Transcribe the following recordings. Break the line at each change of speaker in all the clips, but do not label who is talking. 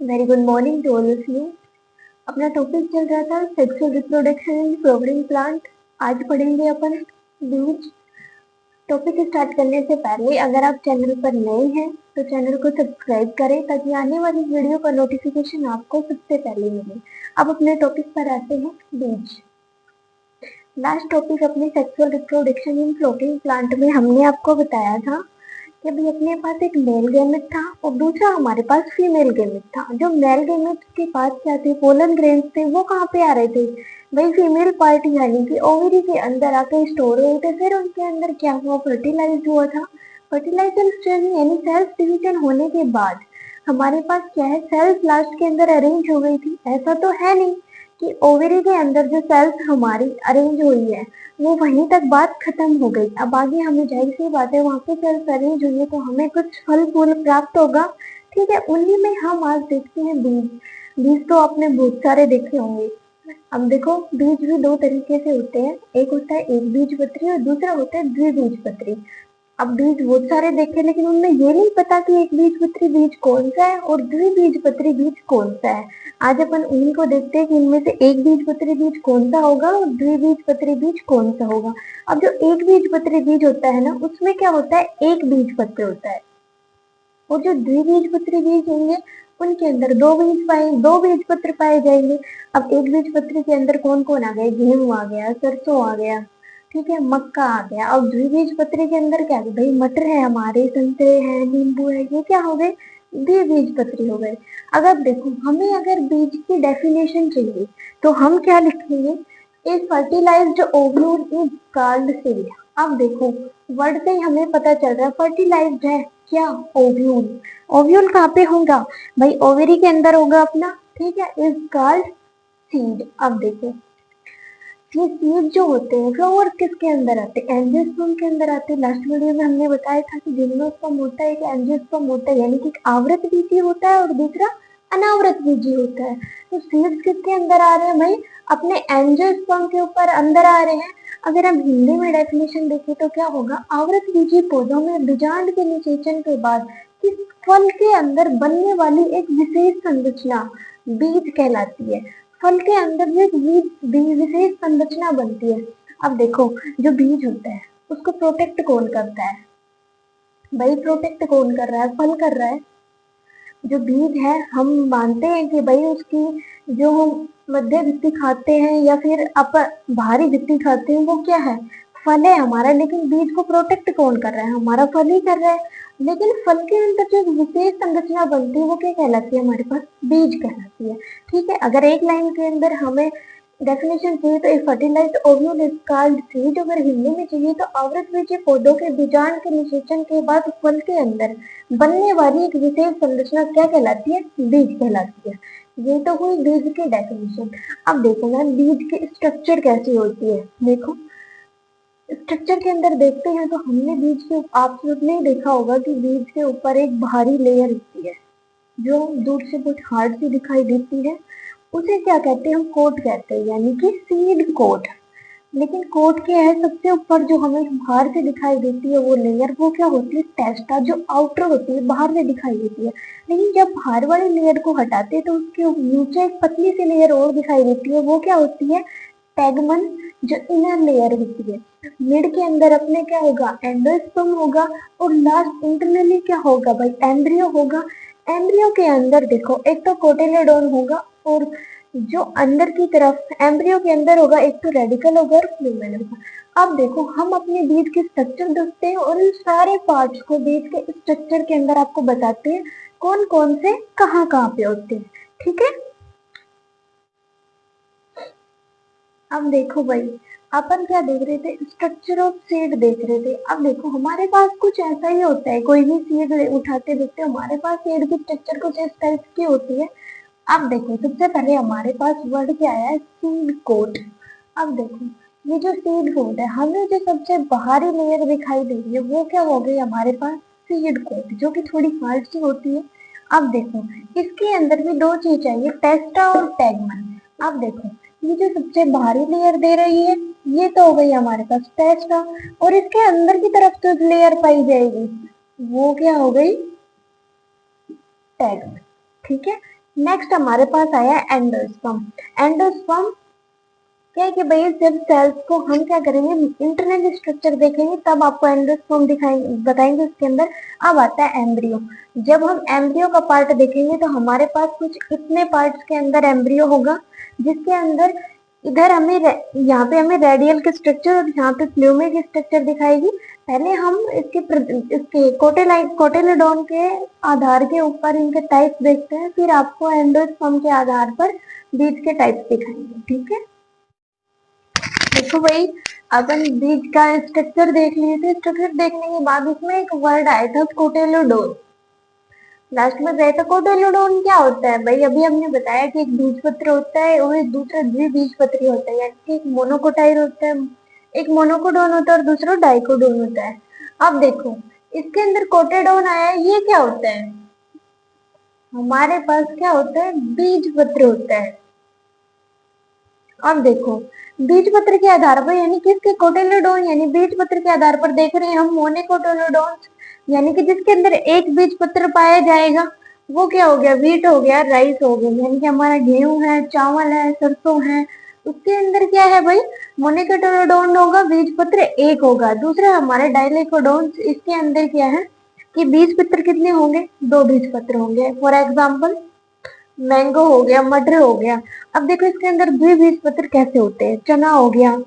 Very good morning to all of you. अपना topic चल रहा था sexual reproduction in flowering plant. आज पढ़ेंगे अपन बीज। टॉपिक स्टार्ट करने से पहले अगर आप चैनल पर नए हैं तो चैनल को सब्सक्राइब करें ताकि आने वाली वीडियो का नोटिफिकेशन आपको सबसे पहले मिले। अब अपने टॉपिक पर आते हैं बीज। लास्ट टॉपिक अपने सेक्सुअल रिप्रोडक्शन इन फ्लोटिंग प्लांट में हमने आपको बताया था कि भाई अपने पास एक मेल गैमेट था और दूसरा हमारे पास फीमेल गैमेट था। जो मेल गैमेट के पास क्या थे, पोलन ग्रेन्स थे, वो कहाँ पे आ रहे थे भाई फीमेल पार्ट यानी कि ओवरी के अंदर आके स्टोर हुए थे। फिर उनके अंदर क्या हुआ, फर्टिलाइज हुआ था। फर्टिलाइजेशन यानी सेल्फ डिवीजन होने के बाद हमारे पास क्या है, सेल्स लास्ट के अंदर अरेंज हो गई थी। ऐसा तो है नहीं कि ओवरी के अंदर जो सेल्स हमारी अरेंज हुई है वो वहीं तक बात खत्म हो गई। अब आगे हमें जाहिर सी बात है वहां पे सेल्स अरेंज हुई है तो हमें कुछ फल फूल प्राप्त होगा। ठीक है, उन्हीं में हम आज देखते हैं बीज। बीज तो आपने बहुत सारे देखे होंगे। अब देखो बीज भी दो तरीके से होते हैं, एक होता है एक बीजपत्री और दूसरा होता है द्विबीजपत्री। अब बीज बहुत सारे देखे लेकिन उनमें ये नहीं पता कि एक बीजपत्री बीज कौन सा है और द्विबीजपत्री बीज कौन सा है। आज अपन उन्हीं को देखते हैं कि इनमें से एक बीजपत्री बीज कौन सा होगा और द्विबीजपत्री बीज कौन सा होगा। अब जो एक बीजपत्री बीज होता है ना, उसमें क्या होता है, एक बीज पत्र होता है और जो द्विबीजपत्री बीज होंगे उनके अंदर दो बीज पत्र पाए जाएंगे। अब एक बीज पत्र के अंदर कौन कौन आ गए, गेहूं आ गया, सरसों आ गया, ठीक है, मक्का आ गया। अब द्विबीज पत्री के अंदर क्या है भाई, मटर है हमारे, संतरे हैं, नींबू है, ये क्या हो गए, द्विबीज पत्री हो गए। अगर देखो हमें अगर बीज की डेफिनेशन चाहिए तो हम क्या लिखेंगे, is fertilised ovule is called seed. अब देखो वर्ड से ही हमें पता चल रहा है फर्टिलाइज्ड है क्या, ओव्यूल। ओव्यूल कहाँ पे होगा भाई, ओवेरी के अंदर होगा अपना, ठीक है, इज कॉल्ड सीड। अब देखो ये सीड जो होते हैं फ्लावर किसके अंदर आते हैं, एंजियोस्पर्म के अंदर आते हैं। लास्ट वीडियो में हमने बताया था कि जिम्नोस्पर्म होता है, एक एंजियोस्पर्म होता है, यानी कि आवृत बीजी होता है और दूसरा अनावृत बीजी होता है। तो सीड्स किसके अंदर आ रहे हैं भाई, अपने एंजियोस्पर्म के ऊपर अंदर आ रहे हैं। अगर हम हिंदी में डेफिनेशन देखें तो क्या होगा, आवृत बीजी पौधों में बीजांड के निषेचन के बाद किस फल के अंदर बनने वाली एक विशेष संरचना बीज कहलाती है। फल के अंदर जो एक बीज विशेष संरचना बनती है। अब देखो जो बीज होता है उसको प्रोटेक्ट कौन करता है भाई, प्रोटेक्ट कौन कर रहा है, फल कर रहा है। जो बीज है हम मानते हैं कि भाई उसकी जो हम मध्य भित्ति खाते हैं या फिर बाहरी भित्ति खाते हैं वो क्या है, फल है हमारा। लेकिन बीज को प्रोटेक्ट कौन कर रहा है, हमारा फल ही कर रहा है। लेकिन फल के अंदर जो विशेष संरचना बनती है वो क्या कहलाती है, हमारे पास बीज कहलाती है। ठीक है, अगर एक लाइन के अंदर हमें डेफिनेशन चाहिए तो एक fertilised ovule is called seed. अगर हिंदी में चाहिए तो आवृतबीजी पौधों के बीजांड के निषेचन के बाद फल के अंदर बनने वाली एक विशेष संरचना क्या कहलाती है, बीज कहलाती है। ये तो हुई बीज की डेफिनेशन। अब देखो ना बीज की स्ट्रक्चर कैसी होती है। देखो स्ट्रक्चर के अंदर देखते हैं तो हमने बीज के आपने देखा होगा कि बीज के ऊपर एक भारी लेयर होती है जो दूर से बहुत हार्ड सी दिखाई देती है। उसे क्या कहते हैं, हम कोट कहते हैं, यानी कि सीड कोट। लेकिन कोट क्या है, सबसे ऊपर जो हमें बाहर से दिखाई देती है वो लेयर, वो क्या होती है, टेस्टा, जो आउटर होती है, बाहर से दिखाई देती है। लेकिन जब बाहर वाली लेयर को हटाते हैं तो उसके नीचे एक पतली सी लेयर और दिखाई देती है, वो क्या होती है, टेगमन, जो इनर लेयर होती है। मिड के अंदर अपने क्या होगा, एंडोस्पर्म होगा और लास्ट इंटरनली क्या होगा भाई, एम्ब्रियो होगा। एम्ब्रियो के अंदर देखो एक तो कोटिलेडोन होगा और जो अंदर की तरफ एम्ब्रियो के अंदर होगा एक तो रेडिकल होगा और फ्लूमेन होगा। अब देखो हम अपने बीज के स्ट्रक्चर देखते हैं और इन सारे पार्ट्स को बीज के स्ट्रक्चर के अंदर आपको बताते हैं कौन कौन से कहाँ कहाँ पे होते हैं। ठीक है, अब देखो भाई अपन क्या देख रहे थे, स्ट्रक्चर ऑफ सीड देख रहे थे। अब देखो हमारे पास कुछ ऐसा ही होता है, कोई भी सीड उठाते देखते हमारे पास सीड की स्ट्रक्चर कुछ इस टाइप की होती है। अब देखो सबसे पहले हमारे पास वर्ड क्या आया है, सीड कोट। अब देखो ये जो सीड कोट है, हमें जो सबसे बाहरी लेयर दिखाई दे रही है वो क्या हो गई हमारे पास, सीड कोट, जो कि थोड़ी हार्ड सी होती है। अब देखो इसके अंदर भी दो चीज चाहिए, टेस्टा और टैगमन। अब देखो ये जो सबसे बाहरी लेयर दे रही है ये तो हो गई हमारे पास टेस्टा, और इसके अंदर की तरफ जो लेयर पाई जाएगी वो क्या हो गई, टैगमन। ठीक है, नेक्स्ट हमारे पास आया एंडोस्पर्म। एंडोस्पर्म क्या है कि भाई जब सेल्स को हम क्या करेंगे, इंटरनल स्ट्रक्चर देखेंगे तब आपको एंडोस्पर्म दिखाएंगे, बताएंगे उसके अंदर। अब आता है एम्ब्रियो। जब हम एम्ब्रियो का पार्ट देखेंगे तो हमारे पास कुछ इतने पार्ट्स के अंदर एम्ब्रियो होगा, जिसके अंदर इधर हमें यहाँ पे हमें रेडियल के स्ट्रक्चर और यहाँ पे प्लूमे की स्ट्रक्चर दिखाएगी। पहले हम इसके कोटेलोडोन के आधार के ऊपर इनके टाइप्स देखते हैं, फिर आपको एंडोस्पर्म के आधार पर बीज के टाइप्स दिखाएंगे, ठीक है। देखो भाई, अपन बीज का स्ट्रक्चर देख लिए थे। स्ट्रक्चर देखने के बाद उसमें एक वर्ड आया था कोटेलोडोन, लास्ट में गए था। कोटेलोडोन क्या होता है भाई? अभी हमने बताया कि एक बीजपत्र होता है और एक दूसरा द्विबीजपत्री होता है, यानी कि एक मोनोकोटाइल होता है, एक मोनोकोडोन होता है और दूसरा डाइकोडोन होता है। अब देखो इसके अंदर कोटेडोन आया है, ये क्या होता है? हमारे पास क्या होता है? बीजपत्र होता है। अब देखो बीजपत्र के आधार पर, यानी किसके? कोटेलोडोन, यानी बीजपत्र के आधार पर देख रहे हैं हम मोनोकोटिलेडोन, यानी कि जिसके अंदर एक बीजपत्र पाया जाएगा वो क्या हो गया? व्हीट हो गया, राइस हो गया, यानी कि हमारा गेहूं है, चावल है, सरसों है, उसके अंदर क्या है भाई? मोनोकोटिलेडोन होगा, बीजपत्र एक होगा। दूसरा हमारे डाइकोडोन, इसके अंदर क्या है कि बीजपत्र कितने होंगे? दो बीजपत्र होंगे। फॉर एग्जाम्पल मैंगो हो गया, मटर हो गया। अब देखो इसके अंदर द्विबीजपत्र कैसे होते हैं? चना हो गया,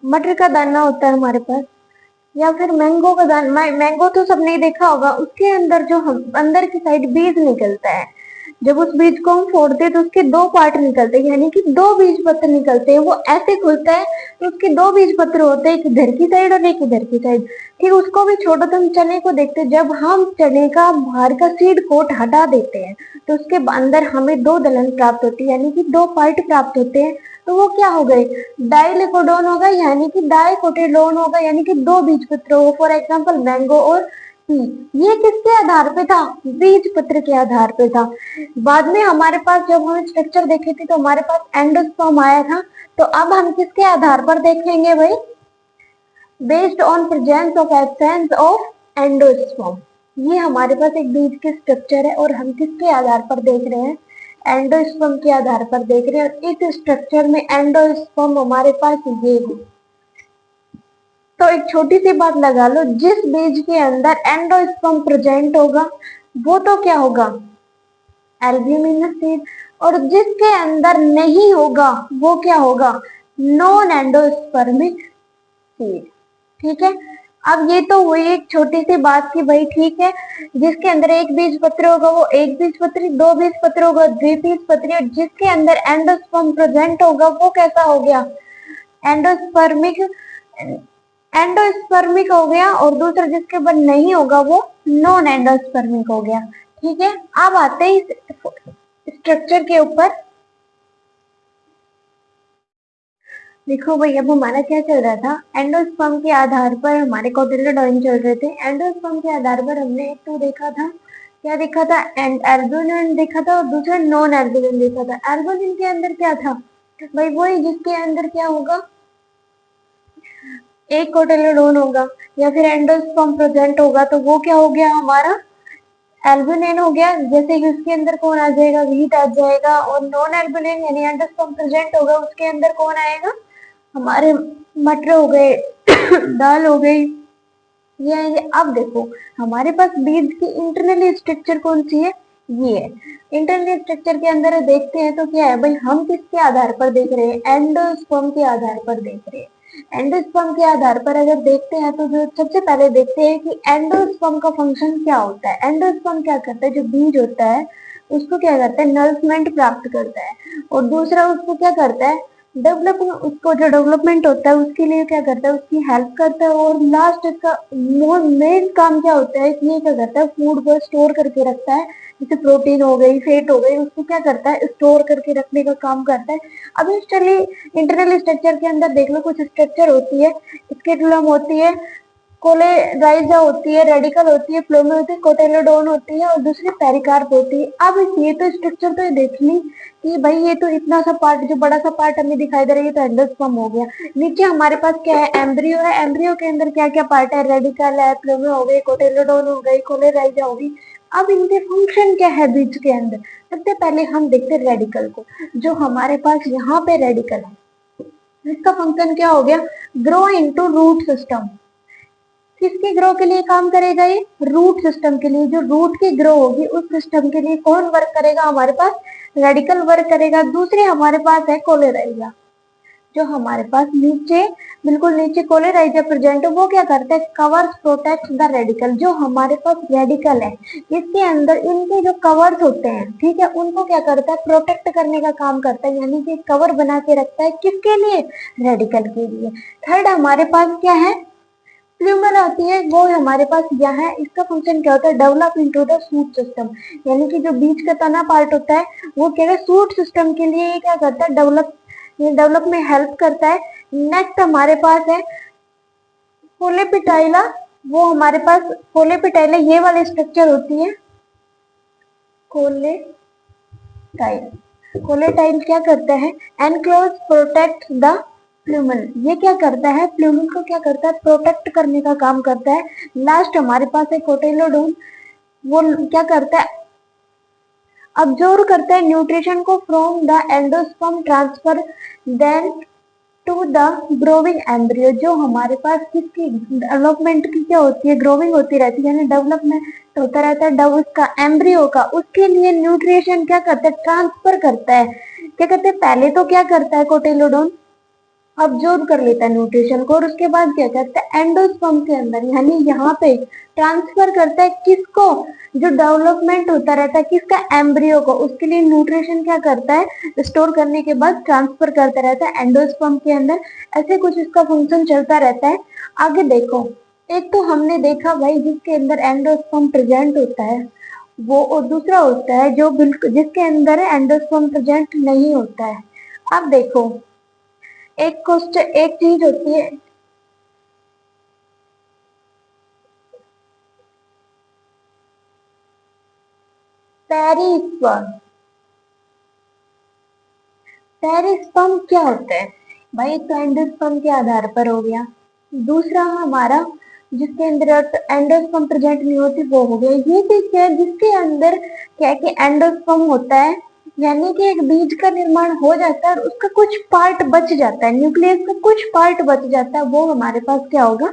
मटर का दाना होता है हमारे पास, या फिर मैंगो का दाना। मैंगो तो सबने देखा होगा, उसके अंदर जो हम अंदर की साइड बीज निकलता है, जब उस बीज को हम फोड़ते हैं तो उसके दो पार्ट निकलते हैं, यानी कि दो बीज पत्र निकलते हैं। वो ऐसे खुलता है तो उसके दो बीज पत्र होते हैं, एक इधर की साइड और एक इधर की साइड। ठीक, उसको भी छोड़ो तो हम चने को देखते हैं। जब हम चने का बाहर का सीड कोट हटा देते हैं तो उसके अंदर हमें दो दलहन प्राप्त होती है, यानी कि दो पार्ट प्राप्त होते हैं। तो वो क्या हो गए? डाइकोडोन होगा, यानी कि डाइकोटिलोन होगा, यानी कि दो बीज पत्र हो। फॉर एग्जाम्पल मैंगो और ये किसके आधार पे था? बीज पत्र के आधार पे था। बाद में हमारे पास जब हम स्ट्रक्चर देखे थे तो हमारे पास एंडोस्पर्म आया था। तो अब हम किसके आधार पर देखेंगे भाई? Based on presence of absence of endosperm. ये हमारे पास एक बीज के स्ट्रक्चर है और हम किसके आधार पर देख रहे हैं? एंडोस्पर्म के आधार पर देख रहे हैं। और इस स्ट्रक्चर में एंडोस्पर्म हमारे पास ये है। तो एक छोटी सी बात लगा लो, जिस बीज के अंदर एंडोस्पर्म प्रेजेंट होगा वो तो क्या होगा? Albuminous seed. और जिसके अंदर नहीं होगा वो क्या होगा? Non endospermic seed. ठीक है, अब ये तो हुई एक छोटी सी बात की भाई, ठीक है, जिसके अंदर एक बीज पत्र होगा वो एक बीज पत्री, दो बीज पत्र होगा द्विबीज पत्री, और जिसके अंदर एंडोस्पर्म प्रेजेंट होगा वो कैसा हो गया? एंडोस्पर्मिक। एंडोस्पर्मिक हो गया। और दूसरा जिसके ऊपर नहीं होगा वो नॉन एंडोस्पर्मिक हो गया। ठीक है, अब आते हैं इस स्ट्रक्चर के ऊपर। देखो भाई, अब हमारा क्या चल रहा था? एंडोस्पर्म के आधार पर हमारे कोटिलेडोन चल रहे थे। एंडोस्पर्म के आधार पर हमने एक तो देखा था, क्या देखा था? एल्ब्यूमिन देखा था और दूसरा नॉन एल्ब्यूमिन देखा था। एल्ब्यूमिन के अंदर क्या था भाई? वही जिसके अंदर क्या होगा? एक कोटिलेडोन होगा, या फिर एंडोस्पर्म प्रेजेंट होगा तो वो क्या हो गया हमारा? एल्ब्यूमिन हो गया। जैसे कि उसके अंदर कौन आ जाएगा? व्हीट आ जाएगा। और नॉन एल्ब्यूमिन यानी एंडोस्पर्म प्रेजेंट होगा, उसके अंदर कौन आएगा? हमारे मटर हो गए, दाल हो गई, ये आएंगे। अब देखो हमारे पास बीज की इंटरनल स्ट्रक्चर कौन सी है? ये है। इंटरनल स्ट्रक्चर के अंदर देखते हैं तो क्या है भाई? हम किसके आधार पर देख रहे हैं? एंडोस्पर्म के आधार पर देख रहे हैं। एंडोस्पर्म के आधार पर अगर देखते हैं तो जो सबसे पहले देखते हैं कि एंडोस्पर्म का फंक्शन क्या होता है। एंडोस्पर्म क्या करता है? जो बीज होता है उसको क्या करता है? नरिशमेंट प्राप्त करता है। और दूसरा उसको क्या करता है? डेवलपमेंट, उसको जो डेवलपमेंट होता है उसके लिए क्या करता है? उसकी हेल्प करता है। और लास्ट इसका मेन काम क्या होता है? ये क्या करता है? फूड को स्टोर करके रखता है, जैसे प्रोटीन हो गई, फैट हो गई, उसको क्या करता है? स्टोर करके रखने का काम करता है। अब इंटरनल स्ट्रक्चर के अंदर देख लो, कुछ स्ट्रक्चर होती है, स्केटुलम होती है, कोलेराइजा होती है, रेडिकल होती है, फ्लोमे होती है, कोटिलेडोन होती है और दूसरी पेरिकार्प होती है। अब ये तो स्ट्रक्चर तो देख ली कि भाई ये तो इतना सा पार्ट, जो बड़ा सा पार्ट हमें दिखाई दे रहा है, ये तो एंडोस्पर्म हो गया। नीचे हमारे पास क्या है? एम्ब्रियो है। एम्ब्रियो के अंदर क्या क्या पार्ट है? रेडिकल है, फ्लोमे हो गई, कोटिलेडोन हो गई, कोलेराइजा होगी। अब इनके फंक्शन क्या है बीज के अंदर? सबसे पहले हम देखते हैं रेडिकल को, जो हमारे पास यहाँ पे रेडिकल है, इसका फंक्शन क्या हो गया, ग्रो इनटू रूट सिस्टम। किसके ग्रो के लिए काम करेगा ये, रूट सिस्टम के लिए। जो रूट की ग्रो होगी उस सिस्टम के लिए कौन वर्क करेगा, हमारे पास रेडिकल वर्क करेगा। दूसरे हमारे पास है कोलेराइजा, जो हमारे पास नीचे, बिल्कुल नीचे कोलेराइजा प्रेजेंट है, वो क्या करता है, कवर्स प्रोटेक्ट द रेडिकल। जो हमारे पास रेडिकल है इसके अंदर इनके जो कवर्स होते हैं, ठीक है, उनको क्या करता है, प्रोटेक्ट करने का काम करता है, यानी कि कवर बना के रखता है, किसके लिए, रेडिकल के लिए। थर्ड हमारे पास क्या है, प्लूमर आती है, वो हमारे पास यहाँ है। इसका फंक्शन क्या होता है, develop into the shoot system, यानी कि जो बीच का तना पार्ट होता है वो क्या है, सूट सिस्टम के लिए ये क्या करता है, डेवलप में हेल्प करता है। नेक्स्ट हमारे पास है कोलेपिटाइला, वो हमारे पास कोलेपिटाइला ये वाली स्ट्रक्चर होती है, कोलेटाइल क्या करता है, एनक्लोज प्रोटेक्ट द प्लूमन। ये क्या करता है, प्लूमन को क्या करता है, प्रोटेक्ट करने का काम करता है। लास्ट हमारे पास है कोटिलोडोन, वो क्या करता है, अब्जॉर्व करता है न्यूट्रिशन को from the endosperm transfer then to the growing embryo. जो हमारे पास किसकी डेवलपमेंट की क्या होती है, ग्रोविंग होती रहती है, यानी डेवलपमेंट होता रहता है उसका एम्ब्रियो का, उसके लिए न्यूट्रिशन क्या करता है, ट्रांसफर करता है। क्या करते हैं, पहले तो क्या करता है कोटिलोडोन, अब्जॉर्ब कर लेता है न्यूट्रिशन को, और उसके बाद क्या करता है, एंडोस्पर्म के अंदर यानी यहाँ पे ट्रांसफर करता है किसको, जो डेवलपमेंट होता रहता है किसका, एम्ब्रियो को, उसके लिए न्यूट्रिशन क्या करता है, स्टोर करने के बाद ट्रांसफर करता रहता है एंडोस्पर्म के अंदर। ऐसे कुछ इसका फंक्शन चलता रहता है। आगे देखो, एक तो हमने देखा भाई जिसके अंदर एंडोस्पर्म प्रेजेंट होता है वो, और दूसरा होता है जो बिल्कुल जिसके अंदर एंडोस्पर्म प्रेजेंट नहीं होता है। अब देखो, एक क्वेश्चन, एक चीज होती है, पेरिस्पर्म। पेरिस्पर्म क्या होता है भाई, तो एंडोस्पर्म के आधार पर हो गया। दूसरा हमारा जिसके अंदर एंडोस्पर्म प्रेजेंट नहीं होती वो हो गया। ये चीज क्या है, जिसके अंदर क्या है कि एंडोस्पर्म होता है, यानी कि एक बीज का निर्माण हो जाता है और उसका कुछ पार्ट बच जाता है, न्यूक्लियस का कुछ पार्ट बच जाता है, वो हमारे पास क्या होगा,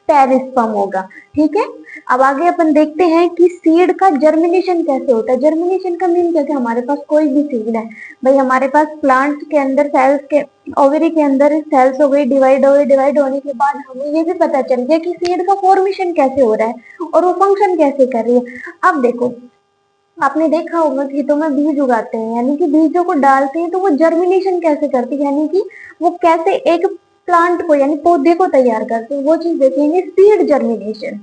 पेरिस्पर्म होगा। ठीक है, अब आगे अपन देखते हैं कि सीड का जर्मिनेशन कैसे होता है। जर्मिनेशन का मीन क्या है, हमारे पास कोई भी सीड है भाई, हमारे पास प्लांट के अंदर सेल्स के, ओवरी के अंदर सेल्स हो गई, डिवाइड हो गई, डिवाइड होने के बाद हमें ये भी पता चल गया कि सीड का फॉर्मेशन कैसे हो रहा है और वो फंक्शन कैसे कर रही है। अब देखो, आपने देखा होगा खेतों में बीज उगाते हैं, यानी कि बीजों को डालते हैं तो वो जर्मिनेशन कैसे करती है, यानी कि वो कैसे एक प्लांट को यानी पौधे को तैयार करते हैं, वो चीज देखेंगे, सीड जर्मिनेशन।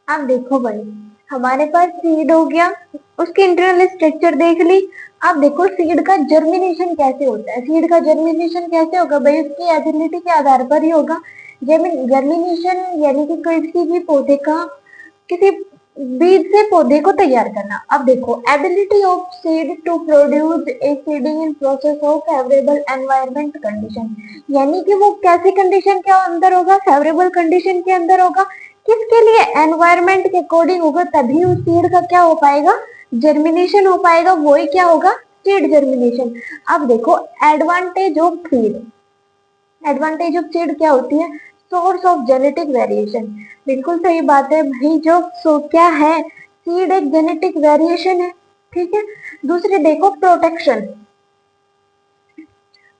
अब देखो भाई, हमारे पास सीड हो गया, उसकी इंटरनल स्ट्रक्चर देख ली। अब देखो सीड का जर्मिनेशन कैसे होता है। सीड का जर्मिनेशन कैसे होगा भाई, उसकी एबिलिटी के आधार पर ही होगा। जर्मिनेशन यानी कि किसी भी पौधे का, किसी बीज से पौधे को तैयार करना। अब देखो, ability of seed to produce a seeding in process of favourable environment condition, यानी कि वो कैसी कंडीशन के अंदर होगा, फेवरेबल कंडीशन के अंदर होगा, किसके लिए, एनवायरमेंट के अकॉर्डिंग होगा, तभी उस सीड का क्या हो पाएगा, जर्मिनेशन हो पाएगा, वही क्या होगा, सीड जर्मिनेशन। अब देखो, advantage of seed, advantage of seed क्या होती है, सोर्स ऑफ जेनेटिक वेरिएशन। बिल्कुल सही बात है भाई, जो क्या है, सीड एक जेनेटिक वेरिएशन है। ठीक है, दूसरे देखो प्रोटेक्शन,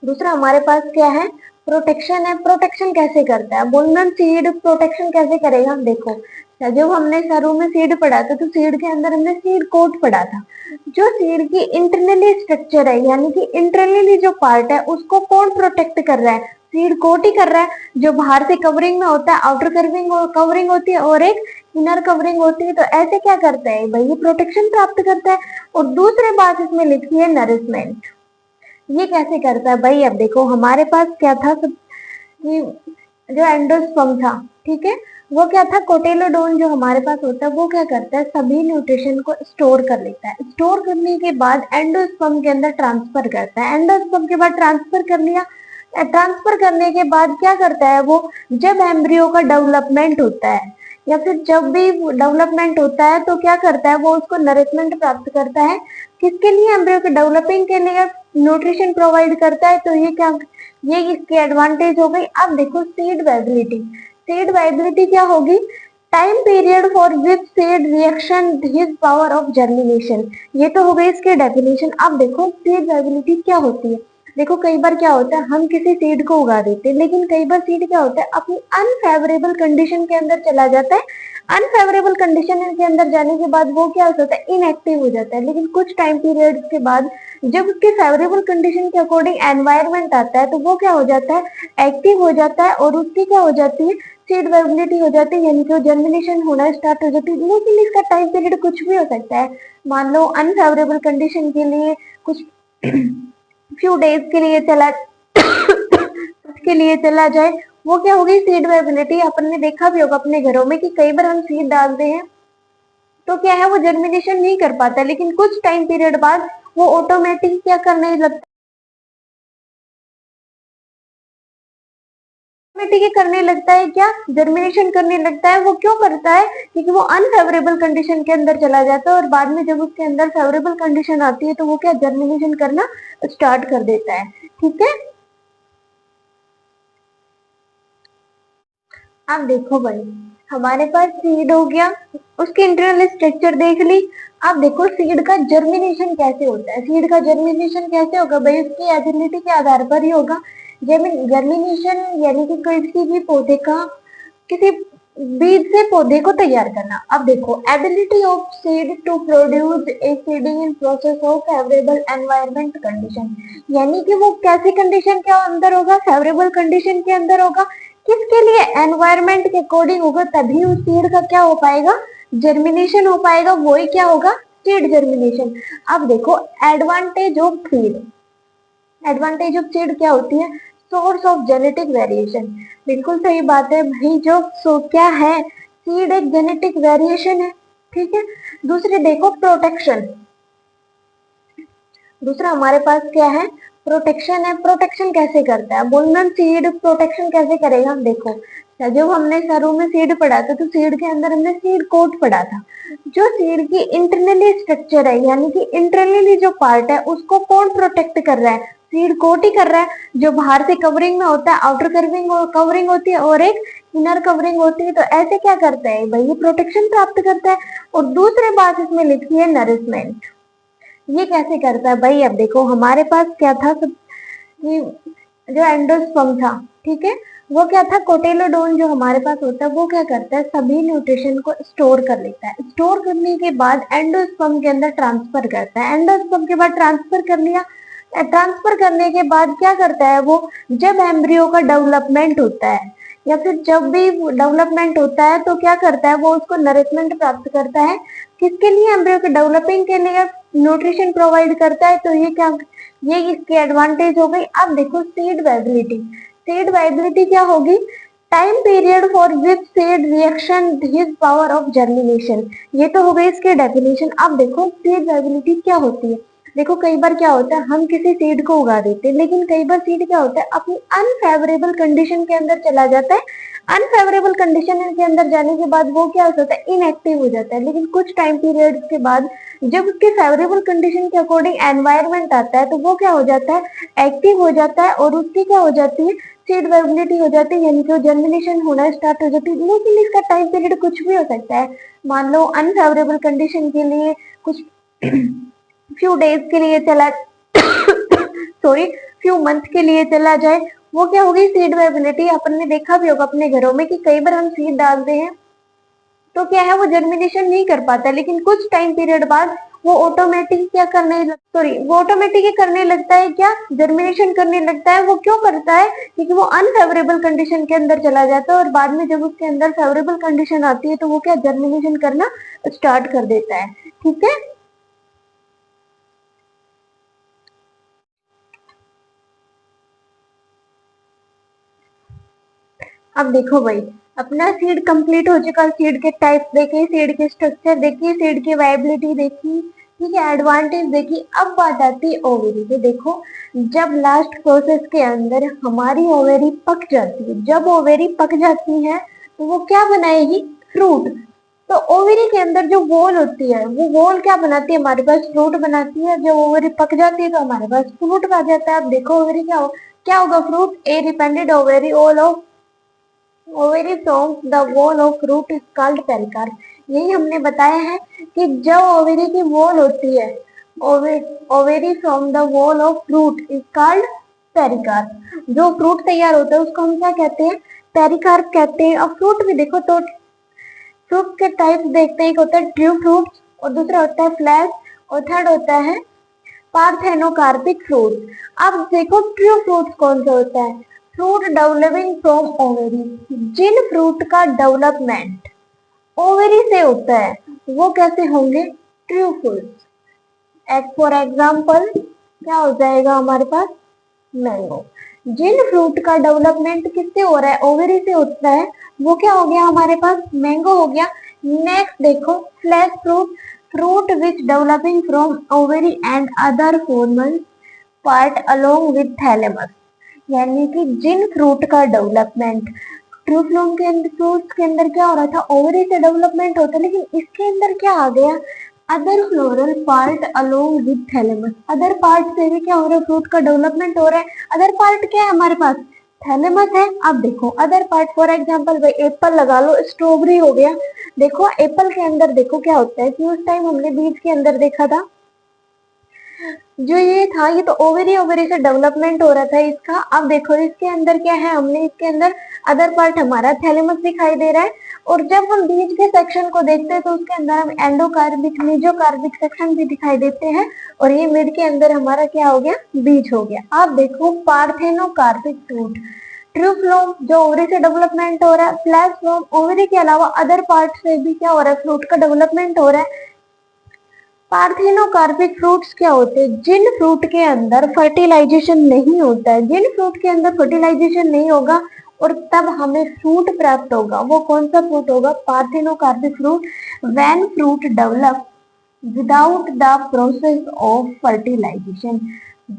दूसरा हमारे पास क्या है, प्रोटेक्शन है। प्रोटेक्शन कैसे करता है, बोलना सीड प्रोटेक्शन कैसे करेगा। देखो, जब हमने शुरू में सीड पढ़ा था तो सीड के अंदर हमने सीड कोट पढ़ा था। जो सीड की इंटरनली स्ट्रक्चर है, यानी कि इंटरनली जो पार्ट है उसको कौन प्रोटेक्ट कर रहा है, सीड कोट ही कर रहा है। जो बाहर से कवरिंग में होता है, आउटर कवरिंग होती है और एक इनर कवरिंग होती है। तो ऐसे क्या करता है भाई, ये प्रोटेक्शन प्राप्त करता है। और दूसरी बात इसमें लिखी है नरिशमेंट, ये कैसे करता है भाई। अब देखो, हमारे पास क्या था कि जो एंडोस्पर्म था, ठीक है, वो क्या था, कोटिलोडोन जो हमारे पास होता है वो क्या करता है, सभी न्यूट्रिशन को स्टोर कर लेता है। स्टोर करने के बाद एंडोस्पर्म के अंदर ट्रांसफर करता है। एंडोस्पर्म के बाद ट्रांसफर कर लिया, ट्रांसफर करने के बाद क्या करता है वो, जब एम्ब्रियो का डेवलपमेंट होता है, या फिर जब भी डेवलपमेंट होता है तो क्या करता है, वो उसको नरिशमेंट प्राप्त करता है। किसके लिए? एम्ब्रियो के डेवलपिंग के लिए न्यूट्रिशन प्रोवाइड करता है। तो ये क्या, ये इसकी एडवांटेज हो गई। अब देखो सीड वाइबिलिटी। सीड वाइबिलिटी क्या होगी? Time period for which seed reaction his power of germination. ये तो हो गई इसकी डेफिनेशन। अब देखो सीड वाइबिलिटी क्या होती है। देखो कई बार क्या होता है, हम किसी सीड को उगा देते हैं, लेकिन कई बार सीड क्या होता है, अपनी अनफेवरेबल कंडीशन के अंदर चला जाता है। अनफेवरेबल कंडीशन के अंदर जाने के बाद वो क्या होता है, इनएक्टिव हो जाता है। लेकिन कुछ टाइम पीरियड के बाद जब उसके फेवरेबल कंडीशन के अकॉर्डिंग एनवायरमेंट आता है तो वो क्या हो जाता है, एक्टिव हो जाता है और उसकी क्या हो जाती है, सीड वाइबिलिटी हो जाती है, यानी कि जर्मिनेशन होना स्टार्ट हो जाती है। लेकिन इसका टाइम पीरियड कुछ भी हो सकता है। मान लो अनफेवरेबल कंडीशन के लिए कुछ फ्यू डेज के लिए चला के लिए चला जाए, वो क्या होगी, सीड वाइबिलिटी। अपन ने देखा भी होगा अपने घरों में कि कई बार हम सीड डालते हैं तो क्या है, वो जर्मिनेशन नहीं कर पाता, लेकिन कुछ टाइम पीरियड बाद वो ऑटोमेटिक क्या करने लगता ऑटोमेटिक करने लगता है, क्या जर्मिनेशन करने लगता है। वो क्यों करता है? क्योंकि वो अनफेवरेबल कंडीशन के अंदर चला जाता है और बाद में जब उसके अंदर फेवरेबल कंडीशन आती है तो वो क्या जर्मिनेशन करना स्टार्ट कर देता है। ठीक है, अब देखो भाई, हमारे पास सीड हो गया, उसकी इंटरनल स्ट्रक्चर देख ली। अब देखो सीड का जर्मिनेशन कैसे होता है। सीड का जर्मिनेशन कैसे होगा भाई, उसकी एबिलिटी के आधार पर ही होगा। जर्मिनेशन यानी कि किसी भी पौधे का, किसी बीज से पौधे को तैयार करना। अब देखो ability of seed to produce a seeding in process of favourable environment condition, यानी कि वो कैसी कंडीशन के अंदर होगा, फेवरेबल कंडीशन के अंदर होगा। किसके लिए? एनवायरमेंट के अकॉर्डिंग होगा, तभी उस सीड का क्या हो पाएगा, जर्मिनेशन हो पाएगा। वही क्या होगा, सीड जर्मिनेशन। अब देखो advantage of seed. Advantage of seed क्या होती है? Source of genetic variation. बिल्कुल सही बात है भाई, जो सो क्या है, सीड एक जेनेटिक वेरिएशन है। ठीक है, दूसरे देखो प्रोटेक्शन। दूसरा हमारे पास क्या है, प्रोटेक्शन है। प्रोटेक्शन कैसे करता है, बुलमन सीड प्रोटेक्शन कैसे करेगा। देखो जब हमने शुरू में सीड पढ़ा था तो सीड के अंदर हमने सीड कोट पढ़ा था। जो सीड की इंटरनली स्ट्रक्चर है, यानी कि इंटरनली जो पार्ट है उसको कौन प्रोटेक्ट कर रहा है, सीड कोट ही कर रहा है। जो बाहर से कवरिंग में होता है, आउटर कवरिंग कवरिंग होती है और एक इनर कवरिंग होती है। तो ऐसे क्या करता है भाई, ये प्रोटेक्शन प्राप्त करता है। और दूसरी बात इसमें लिखी है नरिशमेंट। ये कैसे करता है भाई, अब देखो हमारे पास क्या था कि जो एंडोस्पर्म था, ठीक है, वो क्या था, कोटिलोडोन जो हमारे पास होता है वो क्या करता है, सभी न्यूट्रिशन को स्टोर कर लेता है। स्टोर करने के बाद एंडोस्पर्म के अंदर ट्रांसफर करता है। एंडोस्पर्म के बाद ट्रांसफर कर लिया। ट्रांसफर करने के बाद क्या करता है वो, जब एम्ब्रियो का डेवलपमेंट होता है या फिर जब भी डेवलपमेंट होता है तो क्या करता है, वो उसको नरिशमेंट प्राप्त करता है। किसके लिए? एम्ब्रियो के डेवलपिंग के लिए न्यूट्रिशन प्रोवाइड करता है। तो ये क्या, ये इसकी एडवांटेज हो गई। अब देखो सीड वाइबिलिटी। सीड वाइबिलिटी क्या होगी? Time period for which seed reaction his power of germination. ये तो हो गई इसकी डेफिनेशन। अब देखो सीड वाइबिलिटी क्या होती है। देखो कई बार क्या होता है, हम किसी सीड को उगा देते हैं, लेकिन कई बार सीड क्या होता है, अपनी अनफेवरेबल कंडीशन के अंदर चला जाता है। अनफेवरेबल कंडीशन के अंदर जाने के बाद वो क्या होता है, इनएक्टिव हो जाता है। लेकिन कुछ टाइम पीरियड के बाद जब उसके फेवरेबल कंडीशन के अकॉर्डिंग एनवायरमेंट आता है तो वो क्या हो जाता है, एक्टिव हो जाता है और उसकी क्या हो जाती है, सीड वाइबिलिटी हो जाती है, यानी कि जर्मिनेशन होना स्टार्ट हो जाती है। लेकिन इसका टाइम पीरियड कुछ भी हो सकता है। मान लो अनफेवरेबल कंडीशन के लिए कुछ फ्यू डेज के लिए चला सॉरी फ्यू मंथ के लिए चला जाए, वो क्या होगी, सीड वाइबिलिटी। अपन ने देखा भी होगा अपने घरों में कि कई बार हम सीड डालते हैं तो क्या है, वो जर्मिनेशन नहीं कर पाता, लेकिन कुछ टाइम पीरियड बाद वो ऑटोमेटिक क्या करने सॉरी वो ऑटोमेटिक करने लगता है, क्या जर्मिनेशन करने लगता है। वो क्यों करता है, क्योंकि वो अनफेवरेबल कंडीशन के अंदर चला जाता है और बाद में जब उसके अंदर फेवरेबल कंडीशन आती है तो वो क्या जर्मिनेशन करना स्टार्ट कर देता है। ठीक है, अब देखो भाई, अपना सीड कंप्लीट हो चुका। सीड के टाइप देखे, सीड के स्ट्रक्चर देखी, सीड की वाइबिलिटी देखी, ठीक है, एडवांटेज देखी। अब बात आती है ओवेरी पे। देखो जब लास्ट प्रोसेस के अंदर हमारी ओवेरी पक जाती है, जब ओवेरी पक जाती है तो वो क्या बनाएगी, फ्रूट। तो ओवरी के अंदर जो वॉल होती है वो वॉल क्या बनाती है, हमारे पास फ्रूट बनाती है। जब ओवरी पक जाती है तो हमारे पास फ्रूट आ जाता है। अब देखो ओवरी क्या होगा fruit, A dependent ovary all of ovary from the wall of fruit is called pericarp. यही हमने बताया है कि जब ओवरी की वॉल होती है, ovary from the wall of fruit is called pericarp. जो फ्रूट तैयार होता है उसको हम क्या कहते हैं, पेरिकार्प कहते हैं। अब फ्रूट भी देखो तो फ्रूट के टाइप्स देखते हैं, एक होता है ट्रू फ्रूट्स और दूसरा होता है फ्लैश और थर्ड होता है पार्थेनोकार्पिक फ्रूट। अब देखो ट्रू फ्रूट्स कौन सा होता है, फ्रूट डेवलपिंग फ्रॉम ओवरी। जिन फ्रूट का डेवलपमेंट ओवरी से होता है वो कैसे होंगे, ट्रू फ्रूट्स। फॉर एग्जाम्पल क्या हो जाएगा हमारे पास, मैंगो। जिन फ्रूट का डेवलपमेंट किससे हो रहा है, ओवरी से होता है, वो क्या हो गया हमारे पास, मैंगो हो गया। नेक्स्ट देखो flash fruit, fruit which developing from ovary and other formal part along with thalamus. यानी कि जिन फ्रूट का डेवलपमेंट ट्रू फ्लूम के अंदर, फ्रूट्स के अंदर क्या हो रहा था, ओवरी से डेवलपमेंट होता है, लेकिन इसके अंदर क्या आ गया, other floral part along with thalamus. Other part से भी क्या हो रहा है, फ्रूट का डेवलपमेंट हो रहा है। अदर पार्ट क्या है हमारे पास, थैलेमस है। अब देखो अदर पार्ट फॉर एग्जांपल भाई एप्पल लगा लो, स्ट्रॉबेरी हो गया। देखो एप्पल के अंदर देखो क्या होता है कि उस टाइम हमने बीज के अंदर देखा था, जो ये था ये तो ओवरी ओवरी से डेवलपमेंट हो रहा था इसका। अब देखो इसके अंदर क्या है, हमने इसके अंदर अदर पार्ट हमारा थैलेमस दिखाई दे रहा है। और जब हम बीज के सेक्शन को देखते हैं तो उसके अंदर हम एंडोकार्बिक मेजोकार्बिक सेक्शन भी दिखाई देते हैं। और ये मिड के अंदर हमारा क्या हो गया, बीज हो गया। अब देखो पार्थेनोकार्बिक फ्रूट, ट्रू फ्लोम जो ओवरी से डेवलपमेंट हो रहा है, फ्लैश फ्लोम ओवरी के अलावा अदर पार्ट से भी क्या हो रहा है, फ्रूट का डेवलपमेंट हो रहा है। पार्थेनोकार्पिक फ्रूट्स क्या होते हैं, जिन फ्रूट के अंदर फर्टिलाइजेशन नहीं होता है, जिन फ्रूट के अंदर फर्टिलाइजेशन नहीं होगा और तब हमें फ्रूट प्राप्त होगा, वो कौन सा फ्रूट होगा, parthenocarpic fruit. When fruit develop without the process of fertilisation,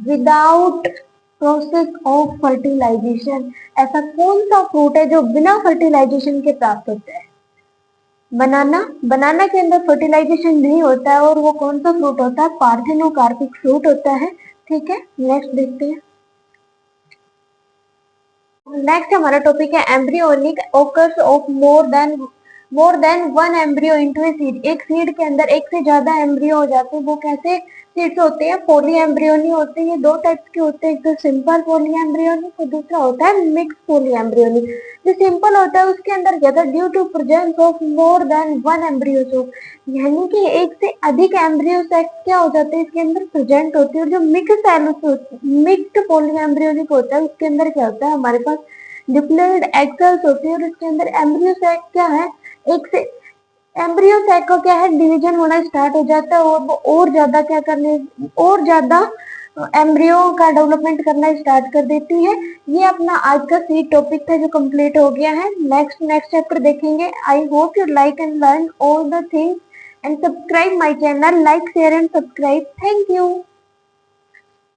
without process of fertilisation. ऐसा कौन सा फ्रूट है जो बिना फर्टिलाइजेशन के प्राप्त होता है, बनाना। बनाना के अंदर फर्टिलाइजेशन नहीं होता है और वो कौन सा फ्रूट होता है, पार्थेनोकार्पिक फ्रूट होता है। ठीक है, नेक्स्ट देखते हैं। नेक्स्ट हमारा टॉपिक है embryonic occurs of more than one embryo into a seed. एक सीड के अंदर एक से ज्यादा एम्ब्रियो हो जाते हैं, वो कैसे सीड्स होते हैं, पॉली एम्ब्रियोनी होते हैं। ये दो टाइप्स के होते हैं, एक तो सिंपल पॉली एम्ब्रियोनिक और दूसरा होता है मिक्स पॉली एम्ब्रियोनिक। जो सिंपल होता है उसके अंदर क्या था, due to presence of more than one embryo, यानी कि एक से अधिक एम्ब्रियो सेक्स क्या हो जाते हैं इसके अंदर प्रेजेंट होती है। और जो मिक्स्ड पॉली एम्ब्रियोनिक होता है उसके अंदर क्या होता है, हमारे पास डिप्लॉयड एग सेल्स होती है और इसके अंदर एम्ब्रियो सैक क्या है, एक से एम्ब्रियो सैक का क्या है, डिवीजन होना स्टार्ट हो जाता है और वो और ज्यादा क्या करने, और ज्यादा एम्ब्रियो का डेवलपमेंट करना स्टार्ट कर देती है। ये अपना आज का सी टॉपिक था जो कंप्लीट हो गया है। नेक्स्ट चैप्टर देखेंगे। I hope you like and learn all the things and subscribe my channel, like share and subscribe. Thank you.